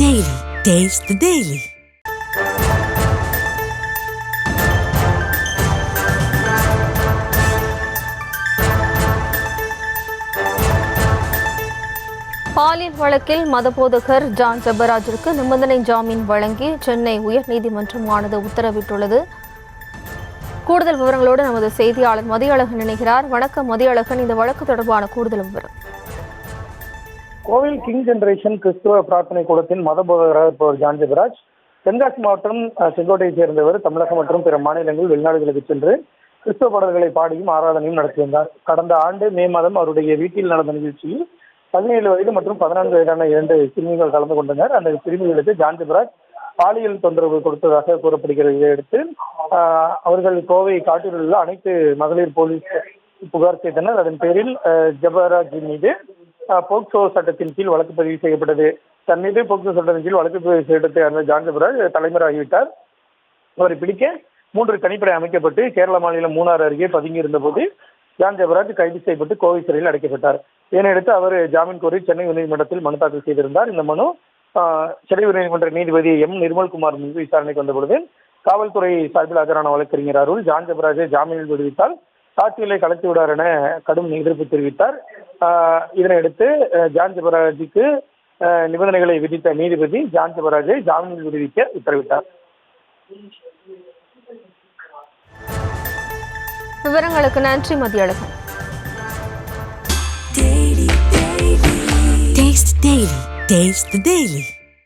Daily. Taste the Daily. பாலியல் வழக்கில் மதபோதகர் John ஜெபராஜிற்கு நிபந்தனை ஜாமீன் வழங்கி சென்னை உயர்நீதிமன்றமானது உத்தரவிட்டுள்ளது. கூடுதல் விவரங்களோடு நமது செய்தியாளர் மதியழகன் இணைகிறார். வணக்கம் மதியழகன், இந்த வழக்கு தொடர்பான கூடுதல் விவரம். கோவில் கிங் ஜெனரேஷன் கிறிஸ்துவ பிரார்த்தனை கூடத்தின் மதபோதகராக இருப்பவர் ஜான் ஜெபராஜ் தென்காசி மாவட்டம் செங்கோட்டையைச் சேர்ந்தவர். தமிழகம் மற்றும் பிற மாநிலங்கள் வெளிநாடுகளுக்கு சென்று கிறிஸ்துவ பாடல்களை பாடியும் ஆராதனையும் நடத்தியிருந்தார். கடந்த ஆண்டு மே மாதம் அவருடைய வீட்டில் நடந்த நிகழ்ச்சியில் 17 வயது மற்றும் 14 வயதான 2 சிறுமிகள் கலந்து கொண்டனர். அந்த சிறுமிகளுக்கு ஜான் ஜெபராஜ் பாலியல் தொந்தரவு கொடுத்ததாக கூறப்படுகிறது. இதையடுத்து அவர்கள் கோவை காட்டூரில் உள்ள அனைத்து மகளிர் போலீஸ் புகார் செய்தனர். அதன் பேரில் ஜெபராஜ் மீது போக்சோ சட்டத்தின் கீழ் வழக்கு பதிவு செய்யப்பட்டது. தன் மீது போக்சோ சட்டத்தின் கீழ் வழக்கு பதிவு செய்யப்பட்டு அந்த ஜான் ஜெபராஜ் தலைமறையாகிவிட்டார். அவரை பிடிக்க 3 தனிப்படை அமைக்கப்பட்டு கேரள மாநிலம் மூணாறு அருகே பதுங்கியிருந்த போது ஜான் ஜெபராஜ் கைது செய்யப்பட்டு கோவை சிறையில் அடைக்கப்பட்டார். இதனையடுத்து அவர் ஜாமீன் கோரி சென்னை உயர்நீதிமன்றத்தில் மனு தாக்கல் செய்திருந்தார். இந்த மனு சென்னை உயர்நீதிமன்ற நீதிபதி எம் நிர்மல்குமார் முன்பு விசாரணைக்கு வந்தபொழுது காவல்துறை சார்பில் ஆஜரான வழக்கறிஞர் அருள் ஜான் ஜெபராஜை ஜாமீனில் விடுவித்தால் சாட்சிகளை கலைத்து விடார் என கடும் எதிர்ப்பு தெரிவித்தார். இதனையடுத்து ஜான் ஜெபராஜுக்கு நிபந்தனைகளை விதித்த நீதிபதி ஜான் ஜெபராஜை ஜாமீனில் விடுவிக்க உத்தரவிட்டார். விவரங்களுக்கு நன்றி மதியழகன். Taste the Daily.